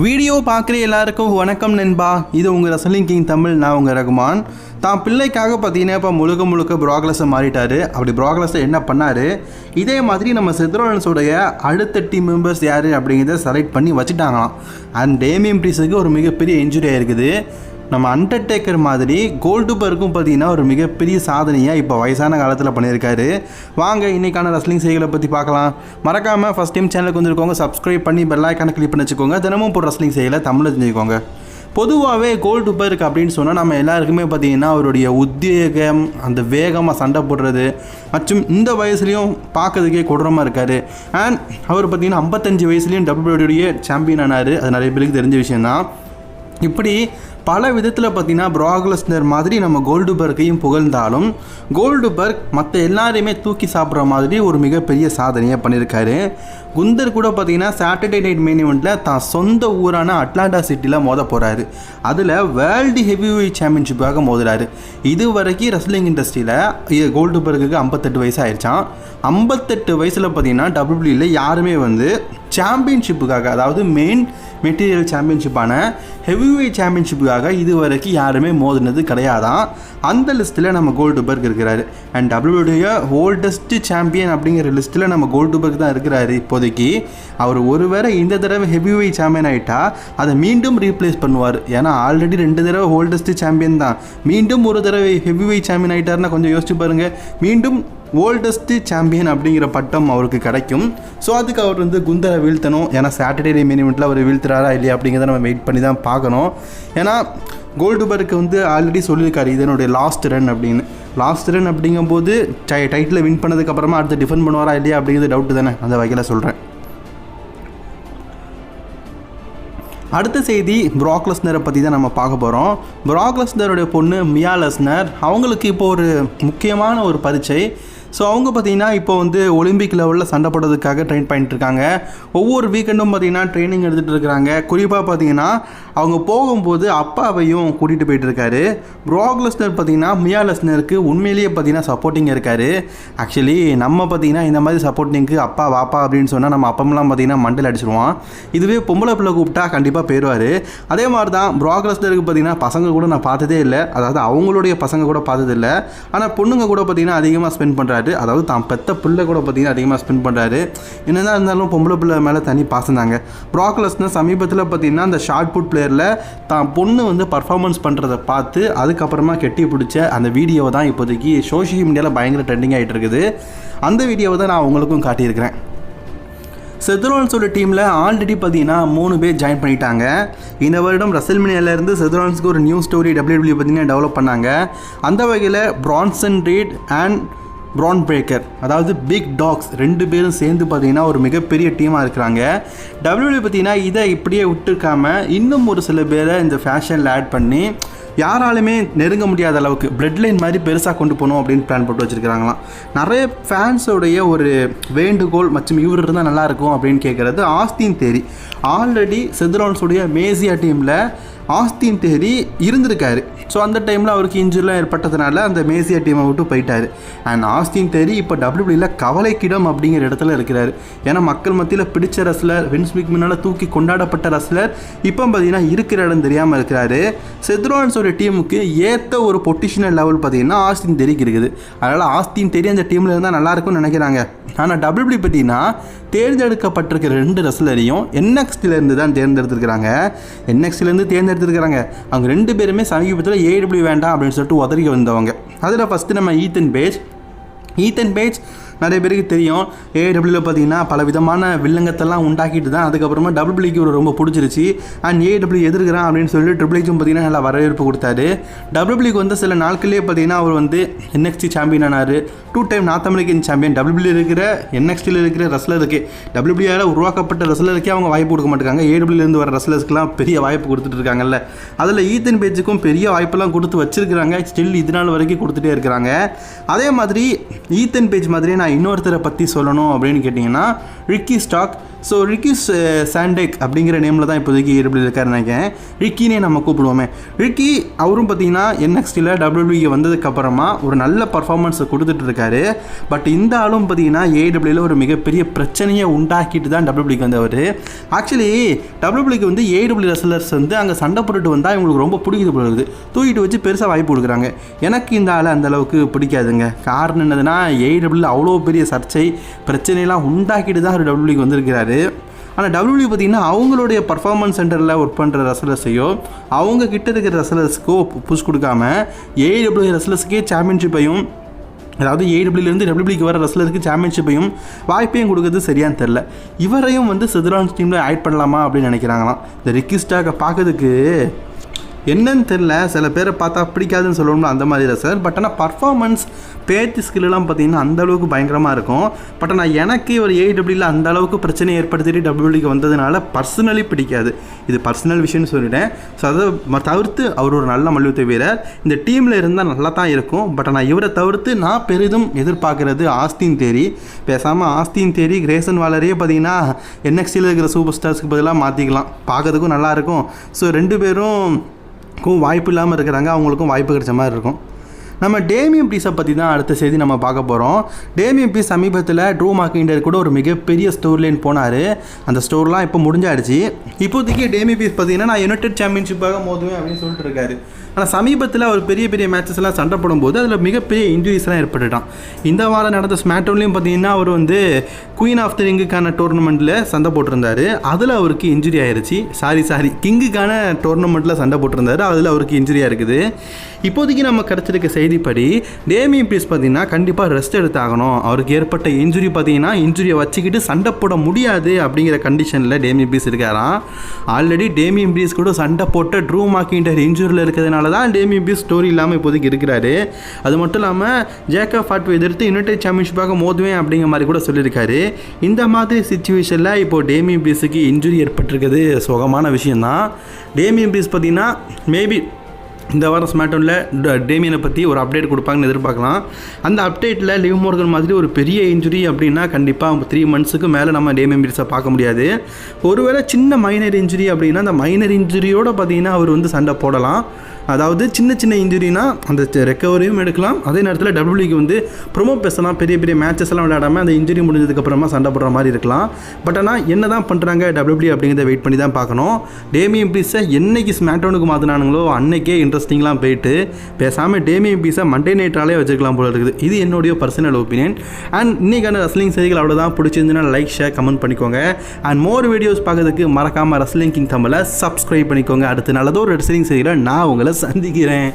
Video பார்க்குற எல்லாருக்கும் வணக்கம் நண்பா. இது உங்கள் ரெஸ்லிங் கிங் தமிழ். நான் உங்கள் ரகுமான். தான் பிள்ளைக்காக பார்த்தீங்கன்னா இப்போ முழுக்க ப்ராக்லஸை மாறிட்டார். அப்படி ப்ராக்லஸை என்ன பண்ணார், இதே மாதிரி நம்ம செத்ரோலன்ஸோடைய அடுத்த டீம் மெம்பர்ஸ் யார் அப்படிங்கிறத செலக்ட் பண்ணி வச்சுட்டாங்களாம். அண்ட் டேமியன் ப்ரீஸ்டுக்கு ஒரு மிகப்பெரிய இன்ஜுரி ஆகிருக்குது. நம்ம அண்டர்டேக்கர் மாதிரி கோல்டுபர்க்கும் பார்த்தீங்கன்னா ஒரு மிகப்பெரிய சாதனையாக இப்போ வயசான காலத்தில் பண்ணியிருக்காரு. வாங்க இன்றைக்கான ரெஸ்லிங் செய்திகளை பற்றி பார்க்கலாம். மறக்காமல் ஃபஸ்ட் டைம் சேனலுக்கு வந்துருக்கோங்க, சப்ஸ்கிரைப் பண்ணி பெல் ஐக்கானை கிளிக் பண்ணி வச்சுக்கோங்க. தினமும் போகிற ரெஸ்லிங் செய்திகளை தமிழில் தெரிஞ்சுக்கோங்க. பொதுவாகவே கோல்டுபர்க் அப்படின்னு சொன்னால் நம்ம எல்லாருக்குமே பார்த்தீங்கன்னா அவருடைய உத்வேகம், அந்த வேகமாக சண்டை போடுறது மற்றும் இந்த வயசுலேயும் பார்க்கறதுக்கே கொடூரமாக இருக்கார். அண்ட் அவர் பார்த்தீங்கன்னா 55 வயசுலேயும் WWE சாம்பியன் ஆனார். அது நிறைய பேருக்கு தெரிஞ்ச விஷயந்தான். இப்படி பல விதத்தில் பார்த்தீங்கன்னா ப்ராக் லெஸ்னர் மாதிரி நம்ம கோல்டுபர்க்கையும் புகழ்ந்தாலும் கோல்டுபர்க் மற்ற எல்லாரையுமே தூக்கி சாப்பிட்ற மாதிரி ஒரு மிகப்பெரிய சாதனையாக பண்ணியிருக்காரு. குந்தர் கூட பார்த்தீங்கன்னா சாட்டர்டே நைட் மெயின் ஈவெண்ட்டில் தான் சொந்த ஊரான அட்லாண்டா சிட்டியில் மோத போகிறாரு. அதில் வேர்ல்டு ஹெவி வெயிட் சாம்பியன்ஷிப்பாக மோதுறாரு. இது வரைக்கும் ரெஸ்லிங் இண்டஸ்ட்ரியில் கோல்டுபர்க்கு 58 வயசு ஆயிடுச்சான். 58 வயசில் பார்த்தீங்கன்னா WWEல யாருமே சாம்பியன்ஷிப்புக்காக, அதாவது மெயின் மெட்டீரியல் சாம்பியன்ஷிப்பான ஹெவி வெயிட் சாம்பியன்ஷிப்புக்காக இது வரைக்கும் யாருமே மோதினது கிடையாதான். அந்த லிஸ்ட்டில் நம்ம கோல்டுபர்க் இருக்கிறாரு. அண்ட் WWE ஓல்டஸ்ட் சாம்பியன் அப்படிங்கிற லிஸ்ட்டில் நம்ம கோல்டுபர்க் தான் இருக்கிறாரு இப்போதைக்கு. அவர் ஒருவேளை இந்த தடவை ஹெவி வெயிட் சாம்பியன் ஆகிட்டா அதை மீண்டும் ரீப்ளேஸ் பண்ணுவார். ஏன்னா ஆல்ரெடி 2 தடவை ஓல்டஸ்ட் சாம்பியன் தான். மீண்டும் ஒரு தடவை ஹெவி வெயிட் சாம்பியன் ஆகிட்டார்னா கொஞ்சம் யோசிச்சு பாருங்கள். மீண்டும் ஓல்டஸ்ட் சாம்பியன் அப்படிங்கிற பட்டம் அவருக்கு கிடைக்கும். ஸோ அதுக்கு அவர் குந்தரை வீழ்த்தணும். ஏன்னா சாட்டர்டே மெயின் ஈவெண்ட்டில் அவர் வீழ்த்துறாரா இல்லையா அப்படிங்கிறத நம்ம வெயிட் பண்ணி தான் பார்க்கணும். ஏன்னா கோல்டுபர்க்கு ஆல்ரெடி சொல்லியிருக்காரு இதனுடைய லாஸ்ட் ரன் அப்படின்னு. லாஸ்ட் ரன் அப்படிங்கும்போது டைட்டில் வின் பண்ணதுக்கப்புறமா அடுத்து டிஃபெண்ட் பண்ணுவாரா இல்லையா அப்படிங்கிறது டவுட்டு தானே, அந்த வகையில் சொல்கிறேன். அடுத்த செய்தி ப்ராக் லெஸ்னரை பற்றி தான் நம்ம பார்க்க போகிறோம். ப்ராக் லெஸ்னருடைய பொண்ணு மியா லெஸ்னர், அவங்களுக்கு இப்போ ஒரு முக்கியமான ஒரு பரீட்சை. ஸோ அவங்க பார்த்திங்கன்னா இப்போ ஒலிம்பிக் லெவலில் சண்டை போடுறதுக்காக ட்ரெயின் பண்ணிட்டுருக்காங்க. ஒவ்வொரு வீக்கெண்டும் பார்த்திங்கன்னா ட்ரைனிங் எடுத்துகிட்டு இருக்கிறாங்க. குறிப்பாக பார்த்திங்கன்னா அவங்க போகும்போது அப்பாவையும் கூட்டிகிட்டு போயிட்டுருக்காரு. ப்ராக் லெஸ்னர் பார்த்திங்கன்னா மியா லெஸ்னருக்கு உண்மையிலேயே பார்த்திங்கன்னா சப்போர்ட்டிங் இருக்கார். ஆக்சுவலி நம்ம பார்த்திங்கன்னா இந்த மாதிரி சப்போர்ட்டிங்க்கு அப்பா வாப்பா அப்படின்னு சொன்னால் நம்ம அப்பமெல்லாம் பார்த்திங்கன்னா மண்டல் அடிச்சிடுவான். இதுவே பொம்பளை பிள்ளை கூப்பிட்டா கண்டிப்பாக போயிடுவார். அதே மாதிரி தான் ப்ராக் லெஸ்னருக்கு பார்த்திங்கன்னா பசங்க கூட நான் பார்த்ததே இல்லை. அதாவது அவங்களுடைய பசங்க கூட பார்த்ததில்லை. ஆனால் பொண்ணுங்க கூட பார்த்திங்கன்னா அதிகமாக ஸ்பெண்ட் பண்ணுறாரு. அதாவது தான் பெத்த பிள்ளை கூட பார்த்தீங்கன்னா அதிகமாக ஸ்பெண்ட் பண்ணுறாரு. என்னதான் இருந்தாலும் பொம்பளை பிள்ளை மேலே தனி பாசம் தாங்க. ப்ராக் லெஸ்னர் சமீபத்தில் பார்த்தீங்கன்னா அந்த ஷார்ட் புட் பிளேயரில் தான் பொண்ணு பர்ஃபார்மன்ஸ் பண்ணுறதை பார்த்து அதுக்கப்புறமா கெட்டி பிடிச்ச அந்த வீடியோவை தான் இப்போதைக்கு சோஷியல் மீடியாவில் பயங்கர ட்ரெண்டிங் ஆகிட்டு இருக்குது. அந்த வீடியோவை தான் நான் உங்களுக்கும் காட்டியிருக்கிறேன். செத்ரோலன்ஸோட டீமில் ஆல்ரெடி பார்த்தீங்கன்னா 3 பேர் ஜாயின் பண்ணிட்டாங்க. இந்த வருடம் ரெஸ்ல்மேனியாவிலேருந்து செத்ரோலன்ஸுக்கு ஒரு நியூ ஸ்டோரி WWE பார்த்தீங்கன்னா டெவலப் பண்ணாங்க. அந்த வகையில் Bronson Reed and Bron Breakker, அதாவது பிக் டாக்ஸ் 2 பேரும் சேர்ந்து பார்த்தீங்கன்னா ஒரு மிகப்பெரிய டீமாக இருக்கிறாங்க. WWE பார்த்தீங்கன்னா இதை இப்படியே விட்டுருக்காம இன்னும் ஒரு சில பேரை இந்த ஃபேஷனில் ஆட் பண்ணி யாராலுமே நெருங்க முடியாத அளவுக்கு பிளட் லைன் மாதிரி பெருசாக கொண்டு போகணும் அப்படின்னு பிளான் போட்டு வச்சுருக்கிறாங்களாம். நிறைய ஃபேன்ஸோடைய ஒரு வேண்டுகோள் மற்றும் இவர் இருந்தால் நல்லாயிருக்கும் அப்படின்னு கேட்குறது ஆஸ்டின் தேரி. ஆல்ரெடி செத்ரோலன்ஸோடைய மேசியா டீமில் ஆஸ்டின் தேரி இருந்திருக்காரு. ஸோ அந்த டைமில் அவருக்கு இன்ஜுரிலாம் ஏற்பட்டதுனால அந்த மேசியா டீமை விட்டு போயிட்டார். அண்ட் ஆஸ்டின் தேரி இப்போ WWEல கவலைக்கிடம் அப்படிங்கிற இடத்துல இருக்கிறார். ஏன்னா மக்கள் மத்தியில் பிடிச்ச ரெஸ்லர், வின்ஸ் மெக்மேனால் தூக்கி கொண்டாடப்பட்ட ரெஸ்லர் இப்போ பார்த்தீங்கன்னா இருக்கிற இடம் தெரியாமல் இருக்கிறாரு. செத்ரோலன்ஸோட டீமுக்கு ஏற்ற ஒரு பொசிஷனல் லெவல் பார்த்தீங்கன்னா ஆஸ்டின் தேரிக்கு இருக்குது. அதனால் ஆஸ்டின் தேரி அந்த டீமில் இருந்தால் நல்லாயிருக்கும்னு நினைக்கிறாங்க. ஆனால் WWE பார்த்தீங்கன்னா தேர்ந்தெடுக்கப்பட்டிருக்கிற 2 ரெஸ்லரையும் NXTலேருந்து தான் தேர்ந்தெடுத்துருக்கிறாங்க. NXTலேருந்து தேர்ந்தெடுத்துருக்கிறாங்க. அவங்க 2 பேருமே சமீபத்தில் AEW வேண்டாம் அப்படின்னு சொல்லிட்டு உதறி வந்தவங்க. அதில் ஃபஸ்ட்டு நம்ம ஈத்தன் பேஜ் நிறைய பேருக்கு தெரியும். AEWவில் பார்த்தீங்கன்னா பல விதமான வில்லங்கத்தெல்லாம் உண்டாக்கிட்டு தான் அதுக்கப்புறமா WWEக்கு ஒரு ரொம்ப பிடிச்சிருச்சு. அண்ட் AEW எதிர்க்கிறான் அப்படின்னு சொல்லிட்டு Triple Hம் பார்த்தீங்கன்னா நல்லா வரவேற்பு கொடுத்தாரு. WWEக்கு சில நாட்கள்லேயே பார்த்தீங்கன்னா அவர் NXT சாம்பியன் ஆனார். 2 time north American champion. WWE இருக்கிற NXTயில் இருக்கிற ரெஸ்லருக்கு, WWEயால் உருவாக்கப்பட்ட ரெஸ்லருக்கே அவங்க வாய்ப்பு கொடுக்க மாட்டாங்க. AEWலேருந்து வர ரெஸ்லர்ஸ்க்குலாம் பெரிய வாய்ப்பு கொடுத்துட்டு இருக்காங்கல்ல. அதில் ஈத்தன் பேஜுக்கும் பெரிய வாய்ப்பெல்லாம் கொடுத்து வச்சிருக்கிறாங்க. ஸ்டில் இது நாள் வரைக்கும் கொடுத்துட்டே இருக்கிறாங்க. அதே மாதிரி ஈத்தன் பேஜ் மாதிரியே நான் இன்னொருத்தரை பற்றி சொல்லணும் அப்படின்னு கேட்டிங்கன்னா ரிக்கி ஸ்டாக். ஸோ ரிக்கி சாண்டேக் அப்படிங்கிற நேமில் தான் இப்போதைக்கு AEW இருக்காருன்னு நினைக்கிறேன். ரிக்கினே நம்ம கூப்பிடுவோமே. ரிக்கி அவரும் பார்த்தீங்கன்னா NXTல WWE வந்ததுக்கப்புறமா ஒரு நல்ல பர்ஃபார்மன்ஸை கொடுத்துட்டு இருக்காரு. பட் இந்த ஆளும் பார்த்தீங்கன்னா AEWல ஒரு மிகப்பெரிய பிரச்சனையை உண்டாக்கிட்டு தான் WWEக்கு வந்தவர். ஆக்சுவலி WWEக்கு வந்து AEW ரெஸ்லர்ஸ் வந்து அங்கே சண்டை போட்டுட்டு வந்தால் இவங்களுக்கு ரொம்ப பிடிக்குது போடுது, தூக்கிட்டு வச்சு பெருசாக வாய்ப்பு கொடுக்குறாங்க. எனக்கு இந்த ஆளை அந்தளவுக்கு பிடிக்காதுங்க. காரணம் என்னதுன்னா AEWல அவ்வளோ பெரிய சர்ச்சை பிரச்சனையெல்லாம் உண்டாக்கிட்டு தான் அவர் WWEக்கு வந்திருக்கிறாரு. ஆனால் WWE பார்த்திங்கன்னா அவங்களுடைய பர்ஃபார்மன்ஸ் சென்டரில் ஒர்க் பண்ணுற ரெஸ்லர்ஸையோ அவங்க கிட்ட இருக்கிற ரெஸ்லர்ஸுக்கோ புஷ் கொடுக்காம AEW ரெஸ்லர்ஸுக்கே சாம்பியன்ஷிப்பையும், அதாவது AEWலேருந்து WWEக்கு வர ரெஸ்லருக்கு சாம்பியன்ஷிப்பையும் வாய்ப்பையும் கொடுக்குறது சரியானு தெரில. இவரையும் வந்து செதுரான்ஸ் டீமில் ஆட் பண்ணலாமா அப்படின்னு நினைக்கிறாங்களாம். இந்த ரிக்கி ஸ்டாக்கை பார்க்கறதுக்கு என்னன்னு தெரில, சில பேரை பார்த்தா பிடிக்காதுன்னு சொல்லணும்னா அந்த மாதிரி தான் சார். பட் ஆனால் பர்ஃபார்மன்ஸ் பேச்சு ஸ்கில்லாம் பார்த்தீங்கன்னா அந்தளவுக்கு பயங்கரமாக இருக்கும். பட் ஆனால் எனக்கு ஒரு AEWல அந்த அளவுக்கு பிரச்சனை ஏற்படுத்திட்டு WWEக்கு வந்ததுனால பர்சனலி பிடிக்காது. இது பர்சனல் விஷயம்னு சொல்லிட்டேன். ஸோ அதை தவிர்த்து அவர் ஒரு நல்ல மல்யுத்த வீரர், இந்த டீமில் இருந்தால் நல்லா தான் இருக்கும். பட் ஆனால் இவரை தவிர்த்து நான் பெரிதும் எதிர்பார்க்குறது ஆஸ்டின் தேரி. பேசாமல் ஆஸ்டின் தேரி, கிரேசன் வாலரையே பார்த்தீங்கன்னா NXTல இருக்கிற சூப்பர் ஸ்டார்ஸ்க்கு பதிலாக மாற்றிக்கலாம், பார்க்கறதுக்கும் நல்லாயிருக்கும். ஸோ ரெண்டு பேரும் வாய்ப்பு இல்லாமல் இருக்கிறாங்க, அவங்களுக்கும் வாய்ப்பு கிடைச்ச மாதிரி இருக்கும். நம்ம டேமியன் ப்ரீஸை பற்றி தான் அடுத்த செய்தி நம்ம பார்க்க போகிறோம். டேமியன் ப்ரீஸ் சமீபத்தில் ட்ரூ மாக்கிண்டர் கூட ஒரு மிகப்பெரிய ஸ்டோர் லைன் போனார். அந்த ஸ்டோர்லாம் இப்போ முடிஞ்சாடுச்சு. இப்போதைக்கு டேமியன் ப்ரீஸ் பார்த்தீங்கன்னா நான் யுனைடெட் சாம்பியன்ஷிப்பாக மோதுவேன் அப்படின்னு சொல்லிட்டு இருக்காரு. ஆனால் சமீபத்தில் அவர் பெரிய பெரிய மேட்சஸ் எல்லாம் சண்டை போடும்போது அதில் மிகப்பெரிய இன்ஜுரிஸ்லாம் ஏற்பட்டுட்டான். இந்த வாரம் நடந்த ஸ்மாக்டவுன்லேயும் பார்த்தீங்கன்னா அவர் வந்து குயின் ஆஃப் த ரிங்குக்கான டோர்னமெண்ட்டில் சண்டை போட்டிருந்தார். அதில் அவருக்கு இன்ஜுரி ஆயிடுச்சு. சாரி கிங்குக்கான டோர்னமெண்ட்டில் சண்டை போட்டிருந்தார், அதில் அவருக்கு இன்ஜுரியாக இருக்குது. இப்போதைக்கு நம்ம கிடச்சிருக்க செய்திப்படி டேமியன் ப்ரீஸ் பார்த்தீங்கன்னா கண்டிப்பாக ரெஸ்ட் எடுத்தாகணும். அவருக்கு ஏற்பட்ட இன்ஜுரி பார்த்தீங்கன்னா இன்ஜுரியை வச்சுக்கிட்டு சண்டை போட முடியாது அப்படிங்கிற கண்டிஷனில் டேமியன் ப்ரீஸ் இருக்காராம். ஆல்ரெடி டேமியன் ப்ரீஸ் கூட சண்டை போட்ட ட்ரூ மாக்கிண்டர் இன்ஜுரியில் இருக்கிறதுனால தான் டேமியன் ப்ரீஸ் ஸ்டோரி இல்லாமல் இப்போதைக்கு இருக்கிறாரு. அது மட்டும் இல்லாமல் ஜேக்கப் ஃபாட்வை எதிர்த்து யுனைடெட் சாம்பியன்ஷிப்பாக மோதுவேன் அப்படிங்கிற மாதிரி கூட சொல்லியிருக்காரு. இந்த மாதிரி சிச்சுவேஷனில் இப்போது டேமியன் ப்ரீஸுக்கு இன்ஜுரி ஏற்பட்டிருக்கிறது சுகமான விஷயந்தான். டேமியன் ப்ரீஸ் பார்த்தீங்கன்னா மேபி இந்த வாரம் ஸ்மாக்டவுனில் டேமியனை பற்றி ஒரு அப்டேட் கொடுப்பாங்கன்னு எதிர்பார்க்கலாம். அந்த அப்டேட்டில் லிவ் மோர்கன் மாதிரி ஒரு பெரிய இன்ஜுரி அப்படின்னா கண்டிப்பாக 3 மந்த்ஸுக்கு மேலே நம்ம டேமியன் ப்ரீஸை பார்க்க முடியாது. ஒருவேளை சின்ன மைனர் இன்ஜுரி அப்படின்னா அந்த மைனர் இன்ஜுரியோடு பார்த்தீங்கன்னா அவர் வந்து சண்டை போடலாம். அதாவது சின்ன இன்ஜுரினா அந்த ரெக்கவரியும் எடுக்கலாம். அதே நேரத்தில் WWEக்கு வந்து ப்ரொமோ பேசலாம், பெரிய பெரிய மேட்சஸ் எல்லாம் விளையாடாமல் அந்த இன்ஜுரி முடிஞ்சதுக்கப்புறமா சண்டை போடுற மாதிரி இருக்கலாம். பட் ஆனால் என்ன தான் பண்ணுறாங்க WWE அப்படிங்கிறத வெயிட் பண்ணி தான் பார்க்கணும். டேமியன் ப்ரீஸை என்னைக்கு ஸ்மாக்டவுனுக்கு மாற்றினானுங்களோ அன்னைக்கே இன்ட்ரெஸ்டிங்லாம் போயிட்டு பேசாமல் டேமியன் ப்ரீஸை மண்டே நைட்டாலே வச்சுக்கலாம் போல இருக்குது. இது என்னுடைய பர்சனல் ஒப்பீனியன். அண்ட் இன்றைக்கான ரெஸ்லிங் செய்திகள் அவ்வளோதான். பிடிச்சிருந்துன்னா லைக், ஷேர், கமெண்ட் பண்ணிக்கோங்க. அண்ட் மோர் வீடியோஸ் பார்க்கறதுக்கு மறக்காமல் ரெஸ்லிங் கிங் தமிழை சப்ஸ்கிரைப் பண்ணிக்கோங்க. அடுத்து நல்லதோ ஒரு ரெஸ்லிங் செய்தியில் நான் உங்களை சந்திக்கிறேன்.